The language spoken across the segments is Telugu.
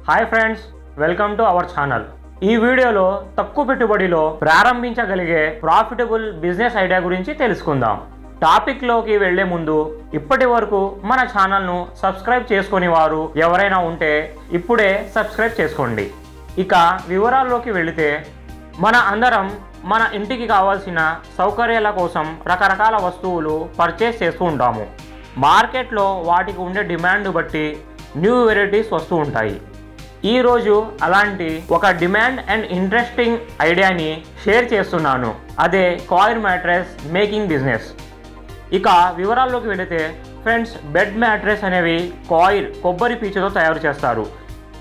Hi friends, welcome to our channel. ఈ వీడియోలో తక్కువ పెట్టుబడిలో ప్రారంభించగలిగే ప్రాఫిటబుల్ బిజినెస్ ఐడియా గురించి తెలుసుకుందాం. టాపిక్లోకి వెళ్లే ముందు ఇప్పటి వరకు మన ఛానల్ను సబ్స్క్రైబ్ చేసుకుని వారు ఎవరైనా ఉంటే ఇప్పుడే సబ్స్క్రైబ్ చేసుకోండి. ఇక వివరాల్లోకి వెళితే, మన అందరం మన ఇంటికి కావాల్సిన సౌకర్యాల కోసం రకరకాల వస్తువులు పర్చేస్ చేస్తూ ఉంటాము. మార్కెట్లో వాటికి ఉండే డిమాండ్ బట్టి న్యూ వెరైటీస్ వస్తూ ఉంటాయి. ఈరోజు అలాంటి ఒక డిమాండ్ అండ్ ఇంట్రెస్టింగ్ ఐడియాని షేర్ చేస్తున్నాను. అదే కాయిర్ మ్యాట్రెస్ మేకింగ్ బిజినెస్. ఇక వివరాల్లోకి వెళితే ఫ్రెండ్స్, బెడ్ మ్యాట్రెస్ అనేవి కాయిర్ కొబ్బరి పీచుతో తయారు చేస్తారు.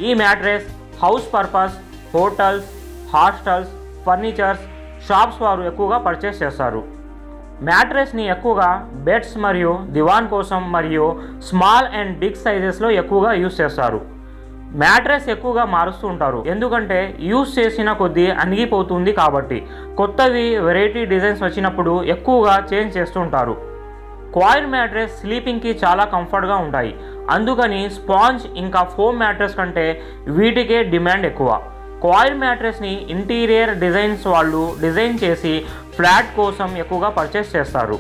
ఈ mattress house purpose, hotels, hostels, furnitures, shops వారు ఎక్కువగా పర్చేస్ చేస్తారు. మ్యాట్రెస్ని ఎక్కువగా బెడ్స్ మరియు దివాన్ కోసం మరియు స్మాల్ అండ్ బిగ్ సైజెస్లో ఎక్కువగా యూస్ చేస్తారు. మ్యాట్రెస్ ఎక్కువగా మారుస్తూ ఉంటారు, ఎందుకంటే యూస్ చేసిన కొద్దీ అణిగిపోతుంది కాబట్టి. కొత్తవి వెరైటీ డిజైన్స్ వచ్చినప్పుడు ఎక్కువగా చేంజ్ చేస్తూ ఉంటారు. కాయిర్ మ్యాట్రెస్ స్లీపింగ్కి చాలా కంఫర్ట్గా ఉంటాయి, అందుకని స్పాంజ్ ఇంకా ఫోమ్ మ్యాట్రెస్ కంటే వీటికే డిమాండ్ ఎక్కువ. కాయిర్ మ్యాట్రెస్ని ఇంటీరియర్ డిజైన్స్ వాళ్ళు డిజైన్ చేసి ఫ్లాట్ కోసం ఎక్కువగా పర్చేస్ చేస్తారు.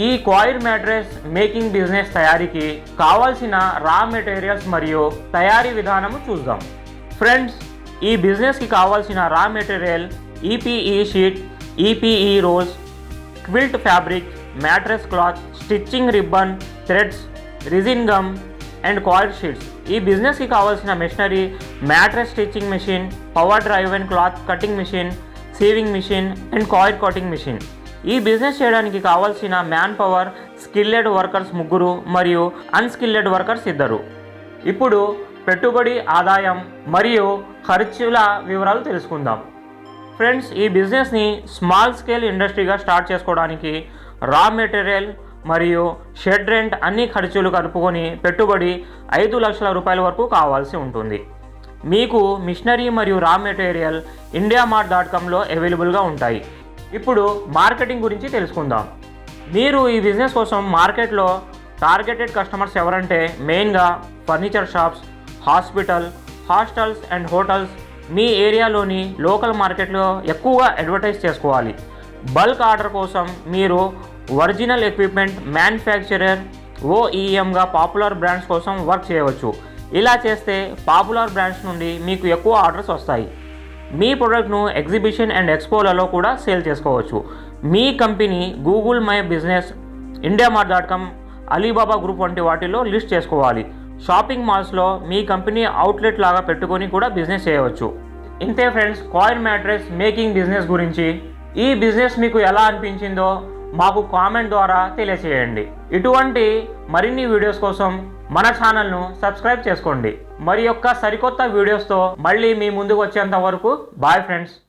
ఈ కాయిర్ మ్యాట్రెస్ మేకింగ్ బిజినెస్ తయారీకి కావాల్సిన రా మెటీరియల్స్ మరియు తయారీ విధానము చూద్దాం. ఫ్రెండ్స్, ఈ బిజినెస్కి కావాల్సిన raw material EPE sheet, EPE rolls, quilt fabric, mattress cloth, stitching ribbon, threads, resin gum and coir sheets. ఈ బిజినెస్కి కావాల్సిన machinery mattress stitching machine, power drive and cloth cutting machine, sewing machine and coir cutting machine. ఈ బిజినెస్ చేయడానికి కావాల్సిన మ్యాన్ పవర్ స్కిల్లెడ్ వర్కర్స్ 3 మరియు అన్స్కిల్లెడ్ వర్కర్స్ 2. ఇప్పుడు పెట్టుబడి, ఆదాయం మరియు ఖర్చుల వివరాలు తెలుసుకుందాం. ఫ్రెండ్స్, ఈ బిజినెస్ని స్మాల్ స్కేల్ ఇండస్ట్రీగా స్టార్ట్ చేసుకోవడానికి రా మెటీరియల్ మరియు షెడ్ రెంట్ అన్ని ఖర్చులు కలుపుకొని పెట్టుబడి 5 లక్షల రూపాయల వరకు కావాల్సి ఉంటుంది. మీకు మిషనరీ మరియు రా మెటీరియల్ indiamart.comలో అవైలబుల్గా ఉంటాయి. ఇప్పుడు మార్కెటింగ్ గురించి తెలుసుకుందాం. మీరు ఈ బిజినెస్ కోసం మార్కెట్లో టార్గెటెడ్ కస్టమర్స్ ఎవరంటే మెయిన్గా furniture shops, hospital, hostels and hotels. మీ ఏరియాలోని లోకల్ మార్కెట్లో ఎక్కువగా అడ్వర్టైజ్ చేసుకోవాలి. బల్క్ ఆర్డర్ కోసం మీరు ఒరిజినల్ ఎక్విప్మెంట్ మ్యానుఫ్యాక్చరర్ OEMగా పాపులర్ బ్రాండ్స్ కోసం వర్క్ చేయవచ్చు. ఇలా చేస్తే పాపులర్ బ్రాండ్స్ నుండి మీకు ఎక్కువ ఆర్డర్స్ వస్తాయి. మీ ప్రోడక్ట్ను ఎగ్జిబిషన్ అండ్ ఎక్స్పోలలో కూడా సేల్ చేసుకోవచ్చు. మీ company Google my business, indiamart.com, Alibaba group వంటి వాటిలో లిస్ట్ చేసుకోవాలి. షాపింగ్ మాల్స్లో మీ కంపెనీ అవుట్లెట్ లాగా పెట్టుకొని కూడా బిజినెస్ చేయవచ్చు. ఇంతే friends, coir mattress making business గురించి. ఈ బిజినెస్ మీకు ఎలా అనిపించిందో మాకు కామెంట్ ద్వారా తెలియచేయండి. ఇటువంటి మరిన్ని వీడియోస్ కోసం మన ఛానల్ను సబ్స్క్రైబ్ చేసుకోండి. మరి యొక్క సరికొత్త వీడియోస్తో మళ్ళీ మీ ముందుకు వచ్చేంత వరకు బాయ్ ఫ్రెండ్స్.